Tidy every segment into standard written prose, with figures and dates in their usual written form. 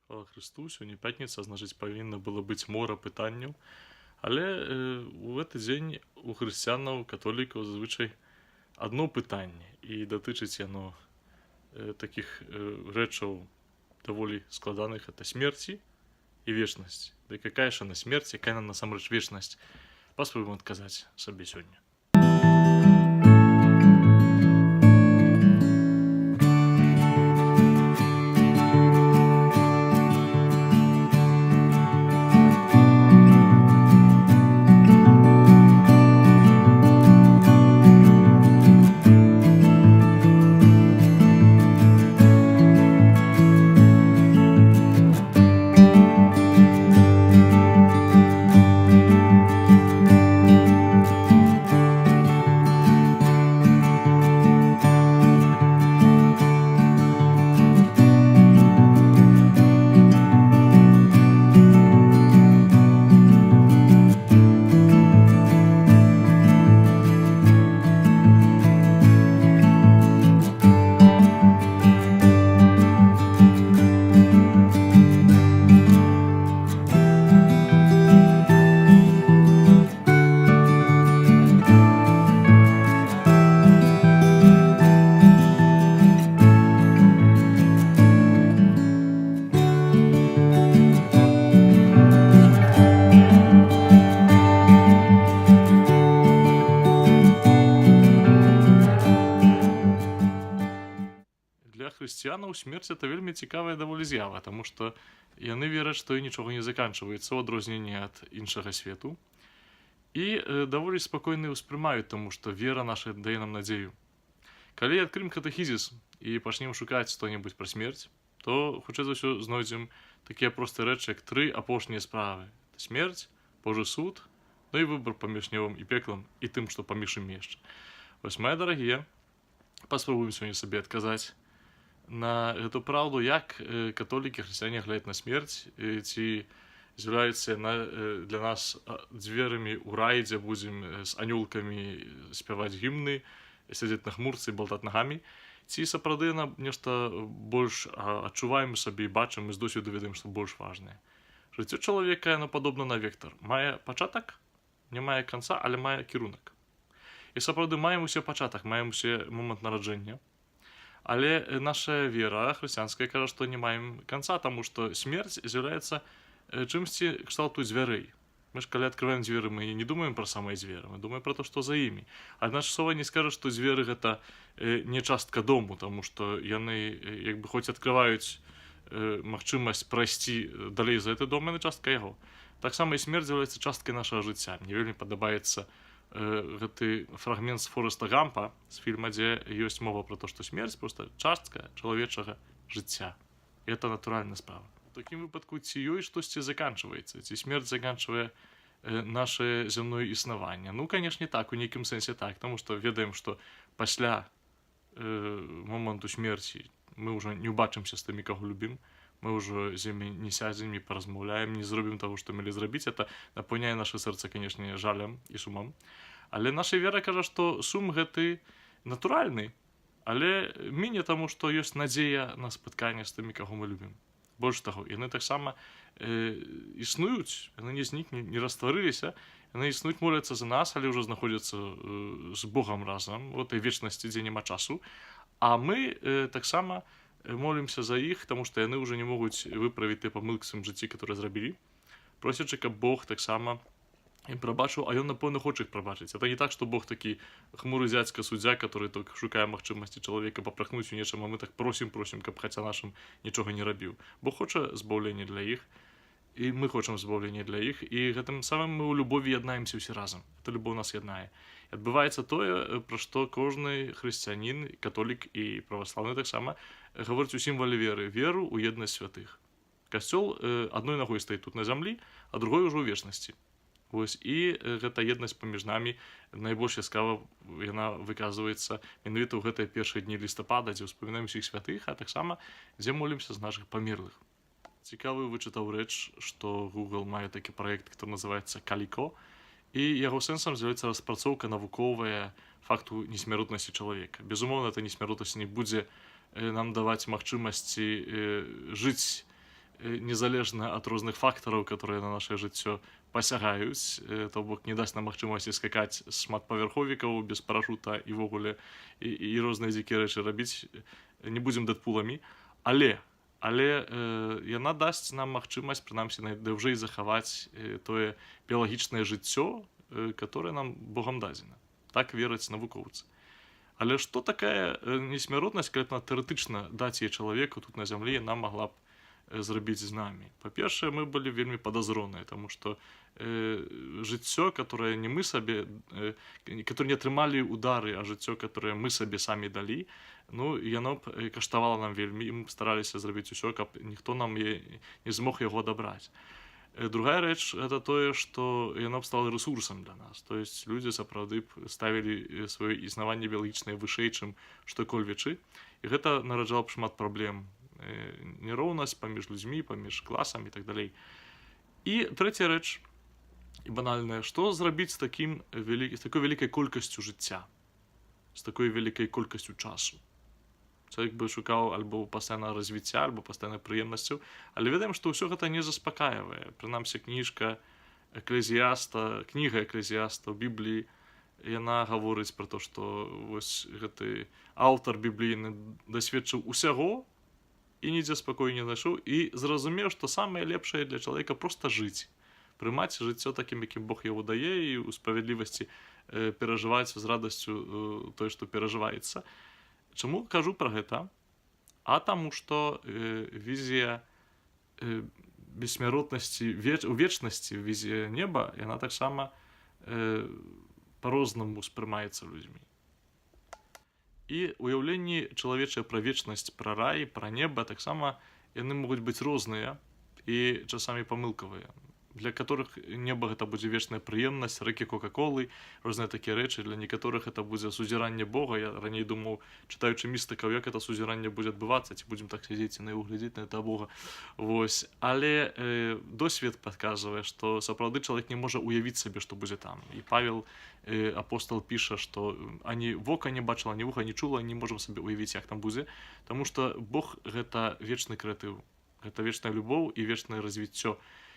Хвала Христу, сёння пятніца, значыць, павінна было быць мора пытанняў. Але у гэты дзень у хрысціянаў, католікаў зазвычай адно пытанне, і датычыць яно такіх рэчаў даволі складаных, это смерці і вечнасць. Ды какая ж яна смерць, якая яна насамрэч вечнасць? Паспробуем адказаць сабе сёння. Для хрысціянаў смерць это вельмі цікавая даволі з'ява, таму што яны вераць, што і нічога не заканчваецца ў адрозненні ад іншага свету. І даволі спакойна ўспрымаюць, таму што вера наша дае нам надзею. Калі адкрым катэхізіс і пачнем шукаць што-небудзь пра смерць, то хутчэй за ўсё знойдзем такія простыя рэчы, як 3 апошнія справы: смерць, Божы суд, ну і выбар паміж небам і пеклам і тым, што паміж імі яшчэ. Вось, мае дарагія, паспрабуем сёння сабе адказаць на эту праўду, як католікі, хрысціяне глядзяць на смерць, ці з'яўляецца яна для нас дзверамі ў рай, дзе будзем з анёлкамі спяваць гімны, сядзець на хмурцы, балтаць нагамі, ці сапраўды яна нешта больш адчуваем сабе і бачым, і з досведу ведаем, што больш важнае. Жыццё чалавека, яно падобна на вектар. Мае пачатак, не мае канца, але мае кірунак. І сапраўды маем усе пачатак, маем усе момант нараджэння. Але наша вера хрысціянская кажа, што не маем канца, таму што смерць з'яўляецца чымсьці кшталту дзвярэй. Мы ж калі адкрываем дзверы, мы не думаем пра самыя дзверы, мы думаем пра то, што за імі. Аднак слова не скажа, што дзверы гэта не частка дому, таму што яны як бы хоць адкрываюць магчымасць прайсці далей за гэты дом, яны частка яго. Таксама і смерць з'яўляецца часткай нашага жыцця. Мне вельмі падабаецца гэты фрагмент з Фореста Гампа, з фільма, дзе ёсць мова пра то, што смерць проста частка чалавечага жыцця. І гэта натуральная справа. У такім выпадку ці ёсць штосьці заканчваецца, ці смерць заканчвае наше зямное існаванне? Ну, канешне, так, у нейкім сэнсе так, таму што ведаем, што пасля моманту смерці мы ўжо не ўбачымся з тымі, каго любім, мы ўжо з імі не сядзем, не паразмаўляем, не зробім таго, што мелі зрабіць. Это напаўняе наша сэрца, канешне, жалем і сумам. Але наша вера кажа, што сум гэты натуральны, але міне таму, што ёсць надзея на спатканне з тымі, каго мы любім. Больш таго, яны таксама існуюць, яны не зніклі, не растварыліся, яны існуюць, моляцца за нас, але ўжо знаходзяцца з Богам разам, у этой вечнасці, дзе няма часу. А мы таксама молімся за іх, таму што яны ўжо не могуць выправіць тыя памылкі ў сваім жыцці, которые зрабілі, просячы, каб Бог таксама ім прабачыў, а ён, напэўна, хоча іх прабачыць. Это не так, што Бог такі хмуры дзядзька суддзя, который только шукае магчымасці чалавека папрахнуць у нечым, а мы так просім, каб хаця нашым нічога не рабіў. Бог хоча збаўлення для іх, і мы хочам збаўлення для іх, і гэтым самым мы ў любові яднаемся ўсе разам. Это любоў нас яднае. І адбываецца тое, пра што кожны хрысціянін, католік і праваслаўны таксама гаворыць у сімвале веры, веру ў еднасць святых. Касцёл адной нагой стаіць тут на зямлі, а другой ужо ў вечнасці. Вось, і гэта еднасць паміж намі найбольш яскрава яна выказваецца менавіта ў гэтыя першыя дні лістапада, дзе ўспамінаем усіх святых, а таксама дзе молімся з нашых памерлых. Цікавую вычытаў рэч, што Google мае такі праект, который называецца Calico, і яго сэнсам з'яўляецца распрацоўка навуковая факту несмяротнасці чалавека. Безумоўна, эта несмяротнасць не будзе нам даваць магчымасці жыць незалежна ад розных фактараў, которые на наше жыццё пасягаюць, то бок не дасць нам магчымасці скакаць з шматпавярховікаў без парашута і розныя дзікія рэчы рабіць, не будзем дэдпуламі, але яна дасць нам магчымасць прынамсі найдаўжэй захаваць тое біялагічнае жыццё, которое нам Богам дадзена. Так вераць навукоўцы. Але што такая несмяротнасць, калі б тэарэтычна даць яе чалавеку тут на зямлі, яна магла б зрабіць з намі? Па-першае, мы былі вельмі падазроныя, таму што жыццё, которое не мы сабе, которое не атрымалі удары, а жыццё, которое мы сабе самі далі, ну, яно б каштавала нам вельмі, і мы б стараліся зрабіць усё, каб ніхто нам не змог яго адабраць. Другая рэч — это тое, што яно б стала рэсурсам для нас. То есть людзі сапраўды б ставілі сваё існаванне біялагічнае вышэй, чым што-кольвечы, і гэта нараджала б шмат праблем. Нероўнасць паміж людзьмі, паміж класамі і так далей. І трэцяя рэч, і банальная, што зрабіць з такой вялікай колькасцю жыцця, з такой вялікай колькасцю часу? Чалавек бы шукаў альбо пастаяннага развіцця, альбо пастаянных прыемнасцяў, але ведаем, што ўсё гэта не заспакаивае. Прынамсі, кніга Экклезіаста ў Бібліі, яна гаворыць пра то, што вось гэты аўтар біблійны дасведчыў усяго і нідзе спакою не знайшоў, і зразумеў, што самае лепшае для чалавека проста жыць, прымаць жыццё такім, якім Бог яго дае, і ў справядлівасці перажываць з радасцю тое, што перажываецца. Чаму кажу пра гэта? А таму што візія бессмяротнасці у вечнасці, візія неба, яна таксама па-рознаму спрымаецца людзьмі. І уяўленні чалавечыя пра вечнасць, пра рай, пра неба таксама яны могуць быць розныя і часамі памылкавыя. Для которых неба гэта будзе вечная прыемнасць, рэкі кока-колы, розныя такія рэчы. Для некаторых это будзе сузіранне Бога. Я раней думаў, чытаючы містыкаў, як это сузіранне будзе адбывацца, ці будзем так сядзець і глядзець на это Бога. Вось. Але досвед падказвае, што сапраўды чалавек не можа уявіць сабе, што будзе там. І Павел, апостол, піша, што ані вока не бачыла, ані вуха не чула, не можам сабе уявіць, як там будзе. Таму што Бог — гэта вечны крэатыў. Гэта вечная любоў і вечнае развіццё.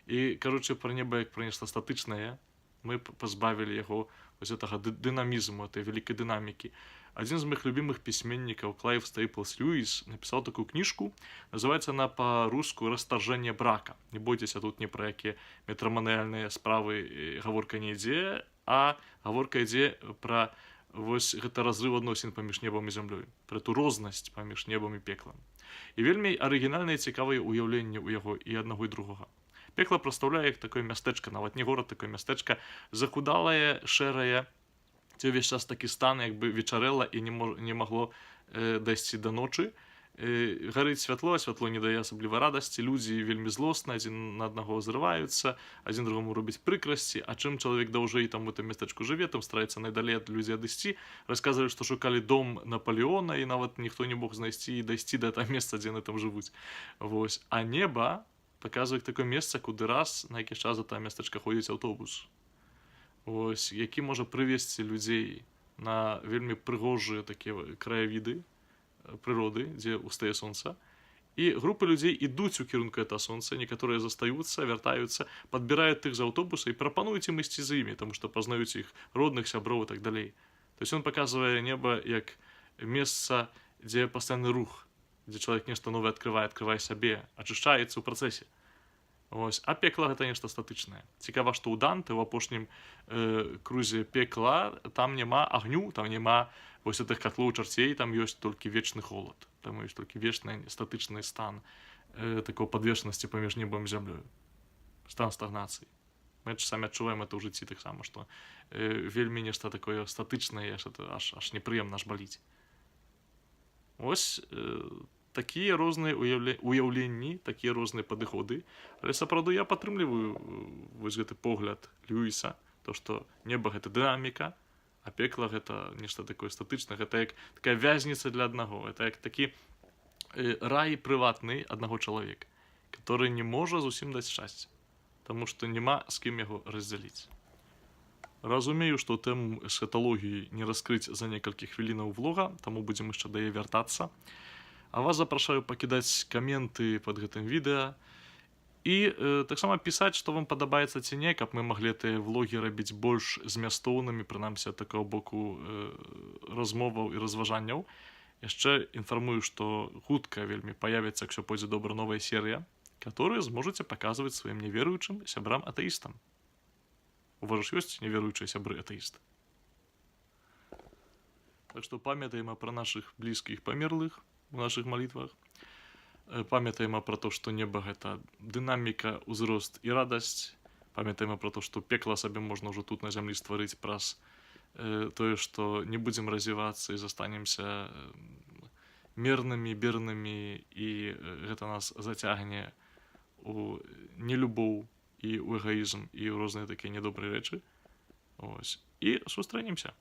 І, кажучы пра неба як пра нешта статычнае, мы пазбавілі яго вось гэтага дынамізму, этой вялікай дынамікі. Адзін з моих любімых пісьменнікаў, Клайв Стейплс Льюіс, напісаў такую кніжку, называецца она па-руску «Расторжэнне брака». Не бойцеся, тут не пра якія метраманіяльныя справы гаворка не ідзе, а гаворка ідзе пра вось гэта разрыв адносін паміж небам і зямлёй, пра ту рознасць паміж небам і пеклам. І вельмі арыгінальныя цікавыя ўяўленні ў яго і аднаго і другога. Пекла прадстаўляе як такое мястэчка, нават не горад, такое мястэчка, захудалае, шэрае, ці ўвесь час такі стан, як бы вечарэла і не магло дайсці да ночы. Гарыць святло, а святло не дае асабліва радасці, людзі вельмі злосна, адзін на аднаго зрываюцца, адзін другому робіць прыкрасці, а чым чалавек даўжэй там у гэтым мястэчку жыве, там стараецца найдалей ад людзей адысці. Расказвалі, што шукалі дом Наполеона, і нават ніхто не мог знайсці і дайсці да таго месца, дзе яны там жывуць. Вось. А неба паказвае такое месца, куды раз на які час за тае мястэчка ходзіць аўтобус. Вось, які можа прывесці людзей на вельмі прыгожыя такія краявіды прыроды, дзе ўстае сонца. І групы людзей ідуць у кірунку гэтага сонца, некаторыя застаюцца, вяртаюцца, падбіраюць тых з аўтобуса і прапануюць ім ісці за імі, таму што пазнаюць іх родных, сяброў і так далей. То есть ён паказвае неба як месца, дзе пастаянны рух, дзе чалавек нешта новае адкрывае сабе, ачышчаецца ў працэсе. Ось. А пекла — гэта нешта статычнае. Цікава, што ў Данте ў апошнім крузе пекла там няма агню, там няма вось гэтых катлоў чарцей, там ёсць толькі вечны холад. Там ёсць толькі вечны статычны стан такой падвешанасці паміж небам і зямлёю. Стан стагнацыі. Мы часамі адчуваем это ў жыцці таксама, што вельмі нешта такое статычнае, аж непрыемна, аж баліць. Ось такія розныя уяўленні, такія розныя падыходы, але сапраўды я падтрымліваю вось гэты погляд Льюіса, то што неба — гэта дынаміка, а пекла — гэта нешта такое статычнае, гэта як такая вязніца для аднаго, это як такі рай прыватны аднаго чалавека, который не можа зусім даць шчасця, таму што няма з кім яго раздзяліць. Разумею, што тэму эсхаталогіі не раскрыць за некалькі хвілінаў влога, таму будзем яшчэ да яе вяртацца. А вас запрашаю пакідаць каменты пад гэтым відэа, І таксама пісаць, што вам падабаецца ці не, каб мы маглі тыя влогі рабіць больш змястоўнымі, прынамсі ад такого боку размоваў і разважанняў. Яшчэ інфармую, што хутка вельмі паявіцца, якщо пойдзе добра, новая серыя, которые зможаце паказваць сваім неверуючым сябрам атэістам. У вас ж ёсць неверуючыя сябры атэісты. Так што памятаем пра нашых блізкіх памерлых у нашых малітвах. Памятаем пра то, што неба гэта дынаміка, узрост і радасць. Памятаем пра то, што пекла сабе можна ўжо тут на зямлі стварыць праз тое, што не будзем развівацца і застанемся мірнымі, бірнымі, і гэта нас зацягне у нелюбоў і ў эгоізм і ў розныя такія недобрыя рэчы. Ось. І сустрэнемся.